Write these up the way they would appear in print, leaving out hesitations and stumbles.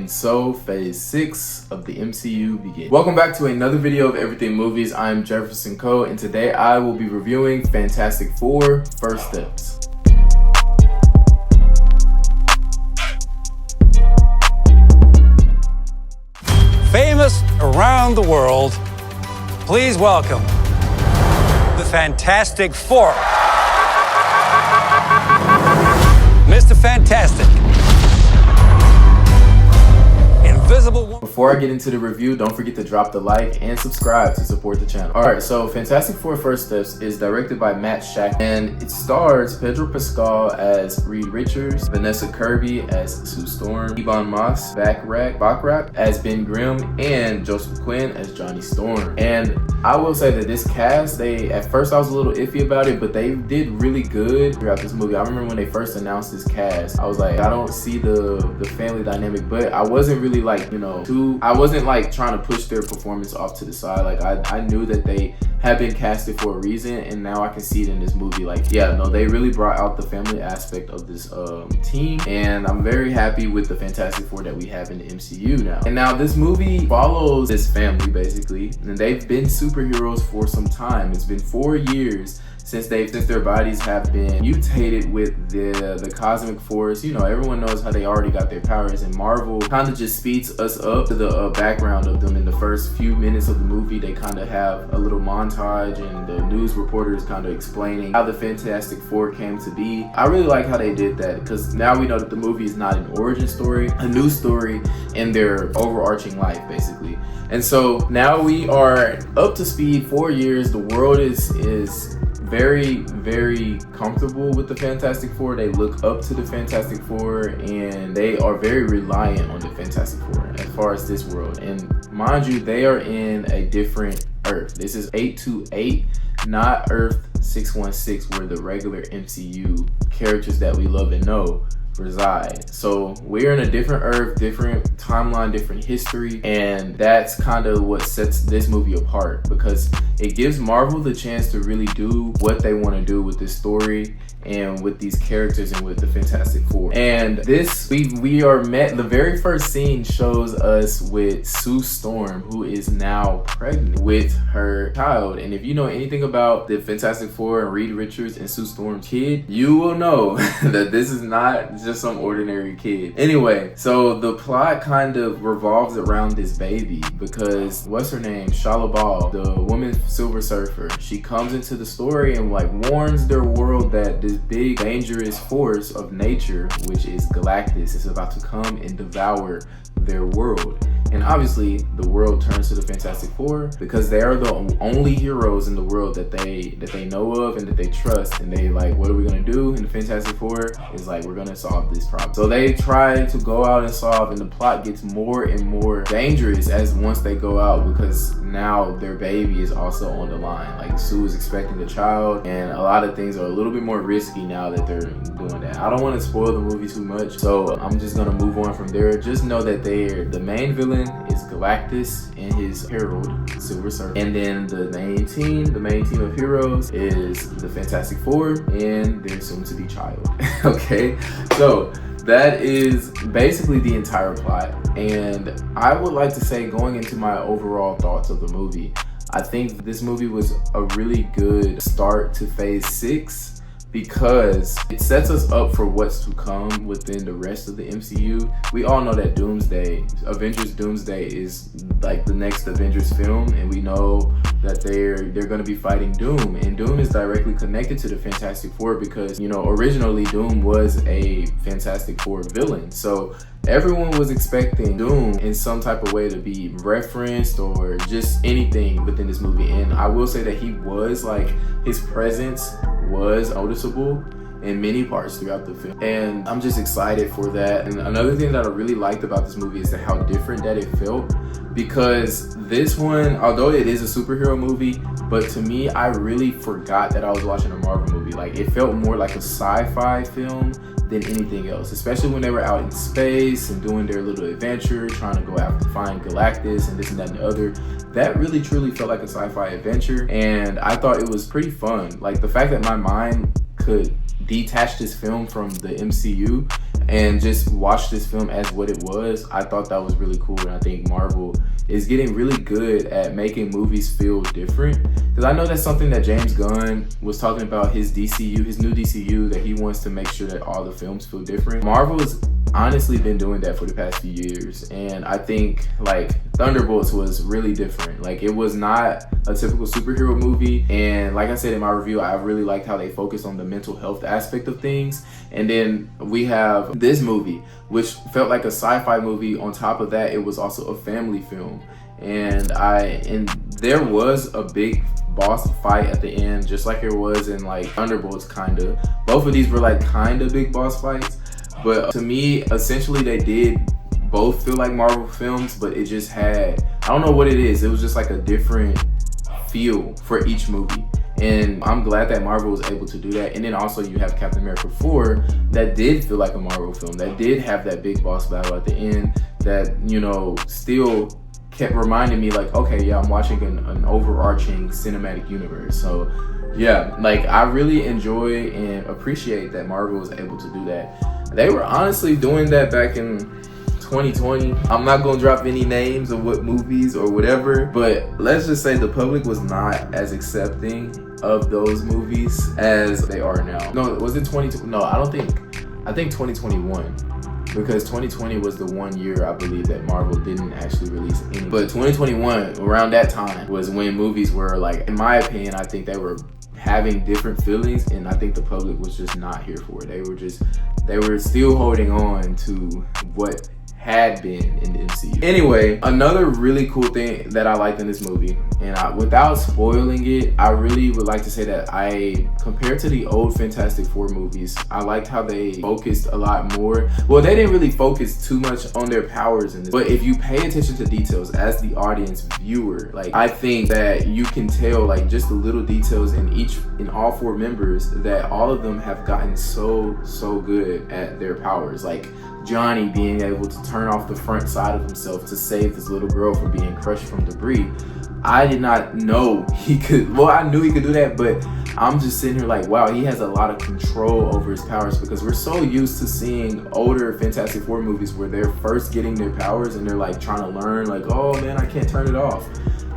And so phase 6 of the MCU begins. Welcome back to another video of Everything Movies. I'm Jefferson Coe, and today I will be reviewing Fantastic Four: First Steps. Famous around the world, please welcome the Fantastic Four. Mr. Fantastic. Invisible Woman. Before I get into the review, don't forget to drop the like and subscribe to support the channel. Alright, so Fantastic Four: First Steps is directed by Shakman, and it stars Pedro Pascal as Reed Richards, Vanessa Kirby as Sue Storm, Ebon Bachrach as Ben Grimm, and Joseph Quinn as Johnny Storm. And I will say that this cast, at first I was a little iffy about it, but they did really good throughout this movie. I remember when they first announced this cast, I was like, I don't see the family dynamic, but I wasn't really like, I wasn't like trying to push their performance off to the side. Like I knew that they had been casted for a reason, and now I can see it in this movie. Like, yeah, no, they really brought out the family aspect of this team, and I'm very happy with the Fantastic Four that we have in the MCU now. And now this movie follows this family basically, and they've been superheroes for some time. It's been 4 years since their bodies have been mutated with the cosmic force. Everyone knows how they already got their powers, and Marvel kind of just speeds us up to the background of them. In the first few minutes of the movie, they kind of have a little montage, and the news reporters kind of explaining how the Fantastic Four came to be. I really like how they did that, because now we know that the movie is not an origin story, a new story in their overarching life basically. And so now we are up to speed. 4 years, the world is very, very comfortable with the Fantastic Four. They look up to the Fantastic Four, and they are very reliant on the Fantastic Four as far as this world. And mind you, they are in a different Earth. This is 828, not Earth 616, where the regular MCU characters that we love and know reside. So we're in a different Earth, different timeline, different history, and that's kind of what sets this movie apart, because it gives Marvel the chance to really do what they want to do with this story and with these characters and with the Fantastic Four. And this, we are met, the very first scene shows us with Sue Storm, who is now pregnant with her child. And if you know anything about the Fantastic Four and Reed Richards and Sue Storm's kid, you will know that this is not just some ordinary kid. Anyway, so the plot kind of revolves around this baby, because what's her name? Shalabal, the woman Silver Surfer, she comes into the story and like warns their world that this big dangerous force of nature, which is Galactus, is about to come and devour their world. And obviously the world turns to the Fantastic Four, because they are the only heroes in the world that they know of and that they trust. And they like, what are we gonna do? And the Fantastic Four is like, we're gonna solve this problem. So they try to go out and solve, and the plot gets more and more dangerous as once they go out, because now their baby is also on the line. Like, Sue is expecting a child, and a lot of things are a little bit more risky now that they're doing that. I don't want to spoil the movie too much, so I'm just gonna move on from there. Just know that the main villain is Galactus and his herald, Silver Surfer. And then the main team of heroes is the Fantastic Four and their soon-to-be child. Okay, so that is basically the entire plot. And I would like to say, going into my overall thoughts of the movie, I think this movie was a really good start to phase 6, because it sets us up for what's to come within the rest of the MCU. We all know that Avengers Doomsday is like the next Avengers film, and we know that they're going to be fighting Doom, and Doom is directly connected to the Fantastic Four, because originally Doom was a Fantastic Four villain. So everyone was expecting Doom in some type of way to be referenced or just anything within this movie. And I will say that his presence was noticeable in many parts throughout the film, and I'm just excited for that. And another thing that I really liked about this movie is how different that it felt, because this one, although it is a superhero movie, but to me, I really forgot that I was watching a Marvel movie. Like, it felt more like a sci-fi film than anything else, especially when they were out in space and doing their little adventure, trying to go out to find Galactus and this and that and the other. That really truly felt like a sci-fi adventure, and I thought it was pretty fun. Like, the fact that my mind could detach this film from the MCU and just watch this film as what it was, I thought that was really cool. And I think Marvel is getting really good at making movies feel different, because I know that's something that James Gunn was talking about, his DCU, his new DCU, that he wants to make sure that all the films feel different. Marvel has honestly been doing that for the past few years, and I think like Thunderbolts was really different. Like, it was not a typical superhero movie, and like I said in my review, I really liked how they focused on the mental health aspect of things. And then we have this movie, which felt like a sci-fi movie. On top of that, it was also a family film, and there was a big boss fight at the end, just like it was in like Thunderbolts. Kinda, both of these were like kinda big boss fights, but to me, essentially, they did both feel like Marvel films, but it just had, I don't know what it is, it was just like a different feel for each movie. And I'm glad that Marvel was able to do that. And then also you have Captain America 4 that did feel like a Marvel film, that did have that big boss battle at the end, that, you know, still kept reminding me like, okay, yeah, I'm watching an overarching cinematic universe. So yeah, like, I really enjoy and appreciate that Marvel was able to do that. They were honestly doing that back in 2020. I'm not gonna drop any names of what movies or whatever, but let's just say the public was not as accepting of those movies as they are now. No, was it 2020? No, I think 2021. Because 2020 was the one year, I believe, that Marvel didn't actually release any. But 2021, around that time, was when movies were like, in my opinion, I think they were having different feelings, and I think the public was just not here for it. They were still holding on to what had been in the MCU. Anyway, another really cool thing that I liked in this movie, and without spoiling it, I really would like to say that compared to the old Fantastic Four movies, I liked how they focused a lot more. Well, they didn't really focus too much on their powers in this, but if you pay attention to details as the audience viewer, like, I think that you can tell, like, just the little details in all four members, that all of them have gotten so good at their powers. Like, Johnny being able to turn off the front side of himself to save this little girl from being crushed from debris. I did not know he could, well, I knew he could do that, but I'm just sitting here like, wow, he has a lot of control over his powers, because we're so used to seeing older Fantastic Four movies where they're first getting their powers and they're like trying to learn, like, oh man, I can't turn it off.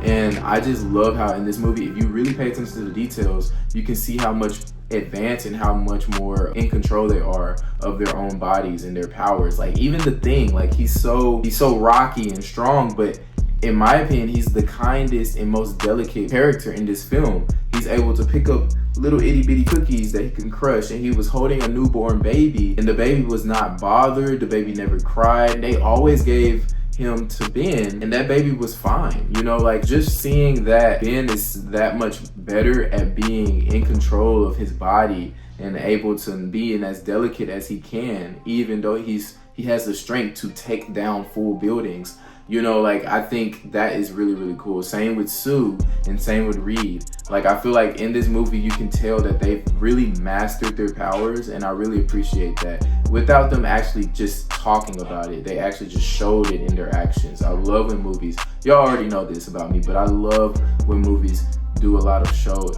And I just love how in this movie, if you really pay attention to the details, you can see how much advanced and how much more in control they are of their own bodies and their powers. Like, even the Thing, like, he's so rocky and strong, but in my opinion, he's the kindest and most delicate character in this film. He's able to pick up little itty bitty cookies that he can crush, and he was holding a newborn baby, and the baby was not bothered, the baby never cried. They always gave him to Ben, and that baby was fine. You know, like, just seeing that Ben is that much better at being in control of his body and able to be as delicate as he can, even though he has the strength to take down full buildings. You know, like, I think that is really cool. Same with Sue and same with Reed. Like, I feel like in this movie you can tell that they've really mastered their powers, and I really appreciate that. Without them actually just talking about it, they actually just showed it in their actions. I love when movies, y'all already know this about me, but I love when movies do a lot of show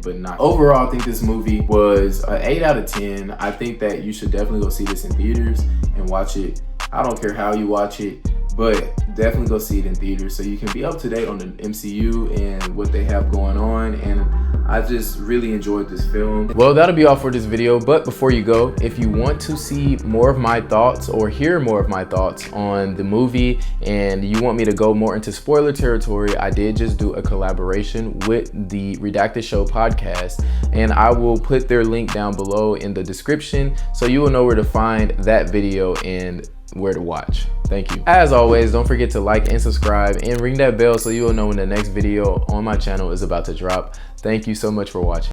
but not. Overall, I think this movie was an 8 out of 10. I think that you should definitely go see this in theaters and watch it. I don't care how you watch it, but definitely go see it in theaters so you can be up to date on the MCU and what they have going on. And I just really enjoyed this film. Well, that'll be all for this video, but before you go, if you want to see more of my thoughts or hear more of my thoughts on the movie, and you want me to go more into spoiler territory, I did just do a collaboration with the Redacted Show podcast, and I will put their link down below in the description so you will know where to find that video and where to watch. Thank you. As always, don't forget to like and subscribe and ring that bell so you will know when the next video on my channel is about to drop. Thank you so much for watching.